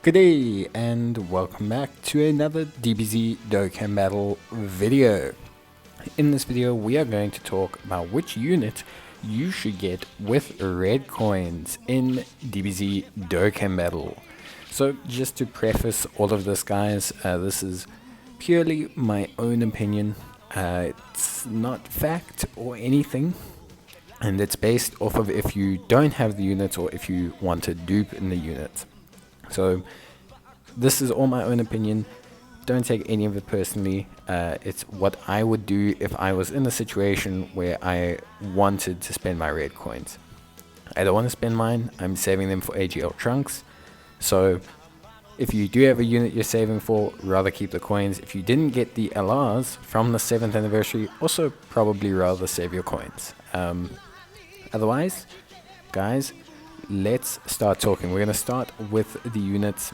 Good day and welcome back to another DBZ Dokkan battle video. In this video we are going to talk about which unit you should get with red coins in DBZ Dokkan battle. So just to preface all of this, guys, this is purely my own opinion. It's not fact or anything, and it's based off of if you don't have the units or if you want to dupe in the units. So this is all my own opinion. Don't take any of it personally. It's what I would do if I was in a situation where I wanted to spend my red coins. I don't want to spend mine. I'm saving them for AGL Trunks. So if you do have a unit you're saving for, rather keep the coins. If you didn't get the LRs from the 7th anniversary, also probably rather save your coins. Otherwise, guys, let's start talking. We're going to start with the units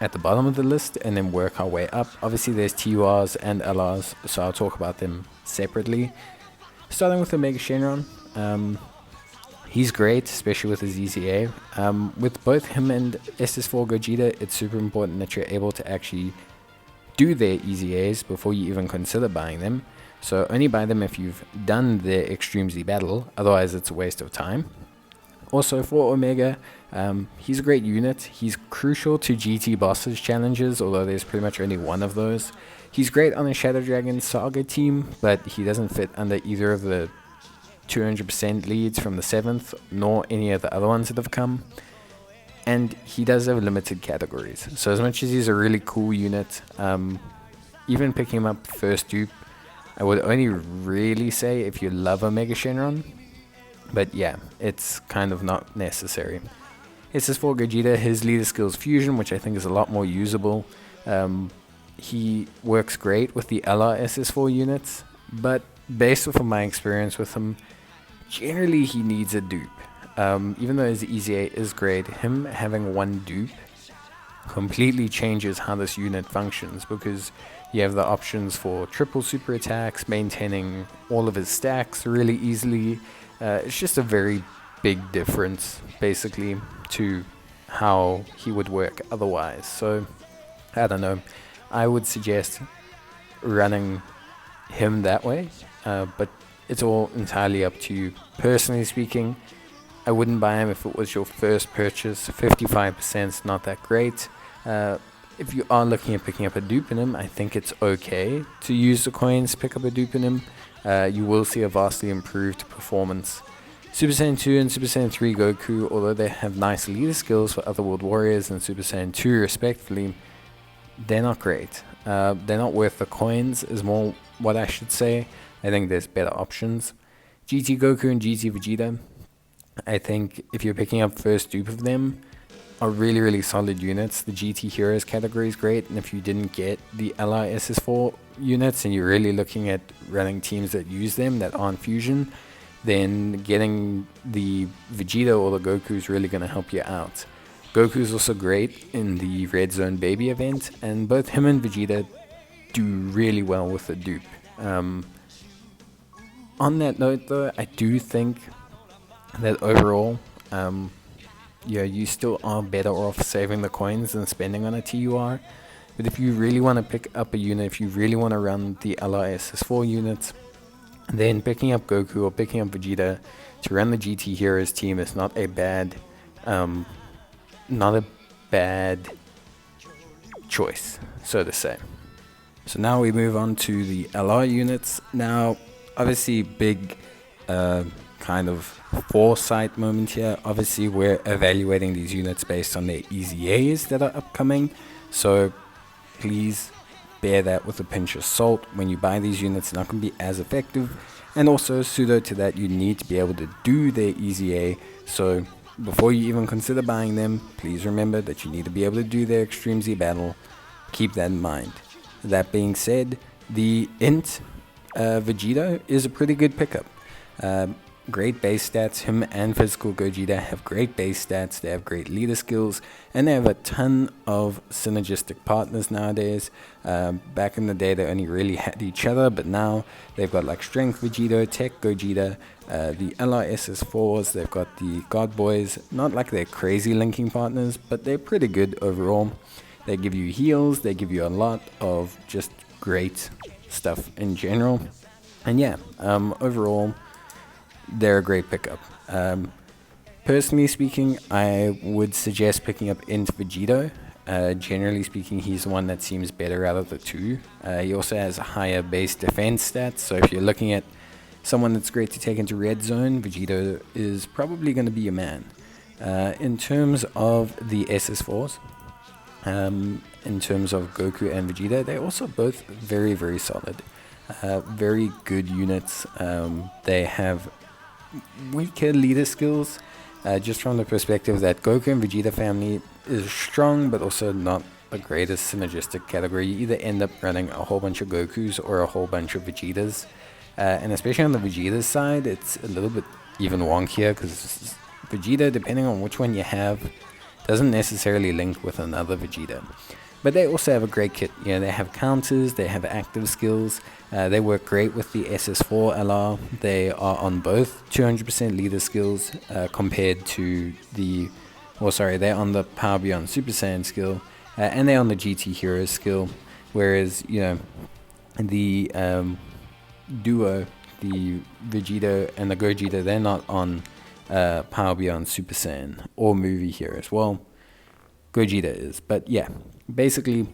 at the bottom of the list and then work our way up. Obviously there's TURs and LRs, so I'll talk about them separately. Starting with the Mega Shenron, he's great, especially with his EZA. With both him and SS4 Gogeta, it's super important that you're able to actually do their EZAs before you even consider buying them. So only buy them if you've done their Extreme Z battle, otherwise it's a waste of time. Also for Omega, he's a great unit. He's crucial to GT bosses challenges, although there's pretty much only one of those. He's great on the Shadow Dragon Saga team, but he doesn't fit under either of the 200% leads from the 7th, nor any of the other ones that have come. And he does have limited categories. So as much as he's a really cool unit, even picking him up first dupe, I would only really say if you love Omega Shenron. But yeah, it's kind of not necessary. SS4 Gogeta, his leader skills Fusion, which I think is a lot more usable. He works great with the LR SS4 units, but based off of my experience with him, generally he needs a dupe. Even though his EZA is great, him having one dupe completely changes how this unit functions, because you have the options for triple super attacks, maintaining all of his stacks really easily. It's just a very big difference, basically, to how he would work otherwise. So, I don't know. I would suggest running him that way, but it's all entirely up to you. Personally speaking, I wouldn't buy him if it was your first purchase. 55% is not that great. If you are looking at picking up a dupe in him, I think it's okay to use the coins to pick up a dupe in him. You will see a vastly improved performance. Super Saiyan 2 and Super Saiyan 3 Goku, although they have nice leader skills for Otherworld Warriors and Super Saiyan 2 respectively, they're not great. They're not worth the coins, is more what I should say. I think there's better options. GT Goku and GT Vegeta, I think if you're picking up first dupe of them, are really solid units. The GT Heroes category is great, and if you didn't get the LR SS4 units and you're really looking at running teams that use them that aren't Fusion, then getting the Vegeta or the Goku is really going to help you out. Goku is also great in the Red Zone Baby event, and both him and Vegeta do really well with the dupe. On that note though, I do think that overall, you still are better off saving the coins than spending on a TUR. But if you really want to pick up a unit, if you really want to run the LRSS4 units, then picking up Goku or picking up Vegeta to run the GT Heroes team is not a bad choice, so to say. So now we move on to the LR units. Now, obviously big kind of foresight moment here. Obviously we're evaluating these units based on their EZAs that are upcoming, so please bear that with a pinch of salt. When you buy these units, it's not going to be as effective, and also pseudo to that, you need to be able to do their EZA. So before you even consider buying them, please remember that you need to be able to do their Extreme Z battle. Keep that in mind. That being said, the Int Vegeta is a pretty good pickup. great base stats. Him and Physical Gogeta have great base stats. They have great leader skills, and they have a ton of synergistic partners nowadays. Back in the day, they only really had each other, but now they've got like Strength Vegeta, Tech Gogeta, the LRSS4s. They've got the God Boys. Not like they're crazy linking partners, but they're pretty good overall. They give you heals. They give you a lot of just great stuff in general. And yeah, overall, they're a great pickup. Personally speaking, I would suggest picking up Int Vegeta. Generally speaking, he's the one that seems better out of the two. He also has higher base defense stats, so if you're looking at someone that's great to take into red zone, Vegeta is probably going to be your man. In terms of the SS4s, in terms of Goku and Vegeta, they're also both very, very solid. Very good units. They have weaker leader skills, just from the perspective that Goku and Vegeta family is strong, but also not the greatest synergistic category. You either end up running a whole bunch of Gokus or a whole bunch of Vegetas. And especially on the Vegeta side, it's a little bit even wonkier, because Vegeta, depending on which one you have, doesn't necessarily link with another Vegeta. But they also have a great kit. You know, they have counters, they have active skills. They work great with the SS4 LR. They are on both 200% leader skills compared to the... they're on the Power Beyond Super Saiyan skill. And they're on the GT Hero skill. Whereas, you know, the duo, the Vegeta and the Gogeta, they're not on Power Beyond Super Saiyan or Movie Heroes. Well, Gogeta is. But yeah, basically,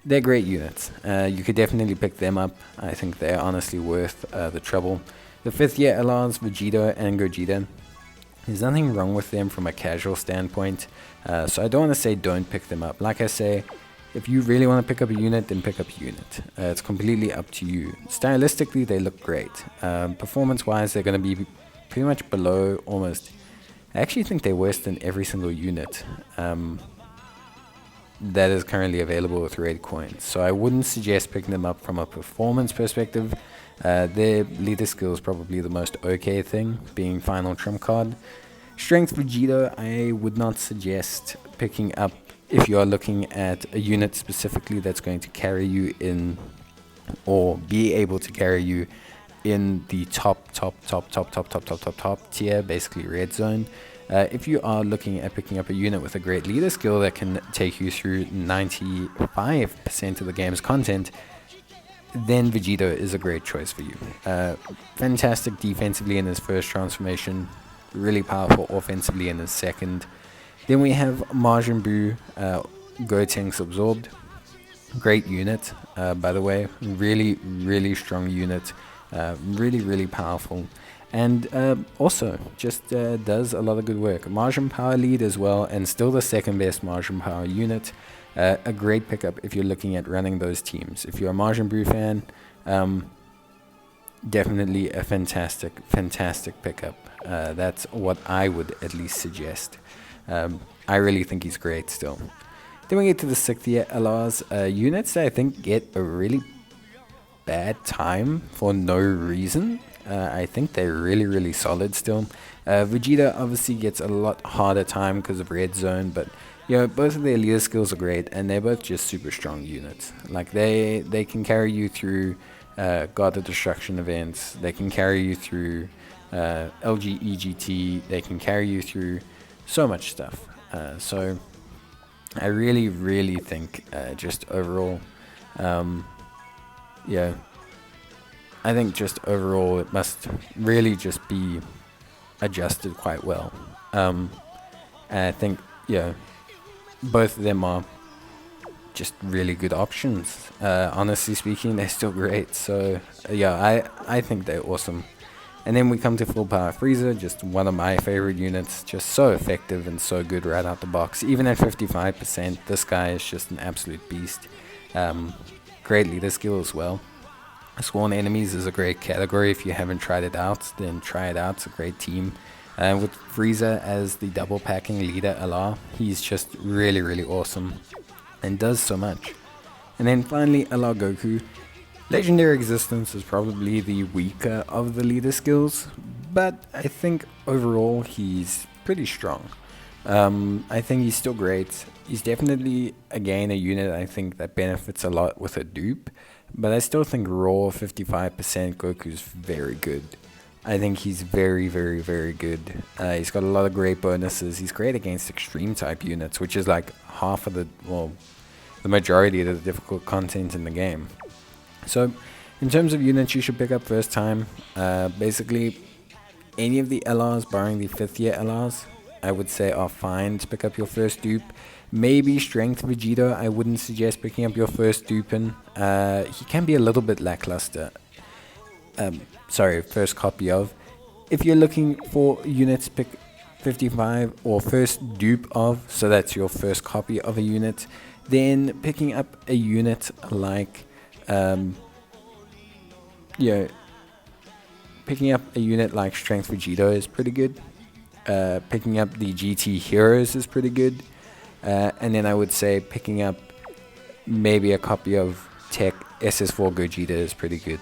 they're great units. You could definitely pick them up. I think they're honestly worth the trouble. The 5th year LRs, Vegeta and Gogeta, there's nothing wrong with them from a casual standpoint. So I don't want to say don't pick them up. Like I say, if you really want to pick up a unit, then pick up a unit. It's completely up to you. Stylistically, they look great. Performance-wise, they're going to be pretty much below almost... I actually think they're worse than every single unit that is currently available with red coins. So I wouldn't suggest picking them up from a performance perspective. Their leader skill is probably the most okay thing, being final trump card. Strength Vegeta, I would not suggest picking up if you are looking at a unit specifically that's going to carry you in, or be able to carry you in the top tier, basically red zone. If you are looking at picking up a unit with a great leader skill that can take you through 95% of the game's content, then Vegeta is a great choice for you. Fantastic defensively in his first transformation, really powerful offensively in his second. Then we have Majin Buu, Gotenks Absorbed. Great unit, by the way. Really, really strong unit. Really, really powerful. And also just does a lot of good work. Majin Power lead as well, and still the second best Majin Power unit. A great pickup if you're looking at running those teams. If you're a Majin Buu fan, definitely a fantastic pickup. That's what I would at least suggest. I really think he's great still. Then we get to the 6th year LRs, units that I think get a really bad time for no reason. I think they're really, really solid still. Vegeta obviously gets a lot harder time because of red zone, but you know, both of their leader skills are great, and they're both just super strong units. Like they can carry you through God of Destruction events. They can carry you through LGEGT. They can carry you through so much stuff. So I really, really think just overall, yeah, I think just overall it must really just be adjusted quite well. And I think, yeah, both of them are just really good options. Honestly speaking, they're still great. So yeah, I think they're awesome. And then we come to Full Power Frieza, just one of my favorite units, just so effective and so good right out the box. Even at 55%, this guy is just an absolute beast. Great leader skill as well. Sworn Enemies is a great category. If you haven't tried it out, then try it out. It's a great team. With Frieza as the double packing leader LR, he's just really, really awesome and does so much. And then finally, LR Goku. Legendary Existence is probably the weaker of the leader skills, but I think overall he's pretty strong. I think he's still great. He's definitely, again, a unit I think that benefits a lot with a dupe, but I still think raw 55% Goku's very good. I think he's very, very, very good. He's got a lot of great bonuses. He's great against extreme type units, which is like half of the, well, the majority of the difficult content in the game. So, in terms of units you should pick up first time, basically any of the LRs, barring the 5th year LRs, I would say are fine to pick up your first dupe. Maybe Strength Vegeta, I wouldn't suggest picking up your first dupe in. He can be a little bit lackluster. First copy of. If you're looking for units, pick 55 or first dupe of, so that's your first copy of a unit. Then picking up a unit like, picking up a unit like Strength Vegeta is pretty good. Picking up the GT Heroes is pretty good. And then I would say picking up maybe a copy of Tech SS4 Gogeta is pretty good.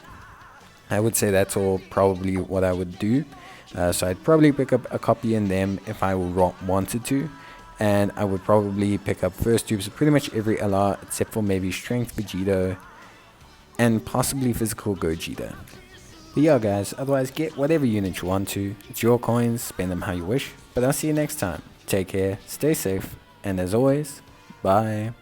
I would say that's all probably what I would do. So I'd probably pick up a copy in them if I wanted to. And I would probably pick up first dupes of pretty much every LR except for maybe Strength Vegeta and possibly Physical Gogeta. But yeah guys, otherwise get whatever unit you want to. It's your coins, spend them how you wish. But I'll see you next time. Take care, stay safe, and as always, bye.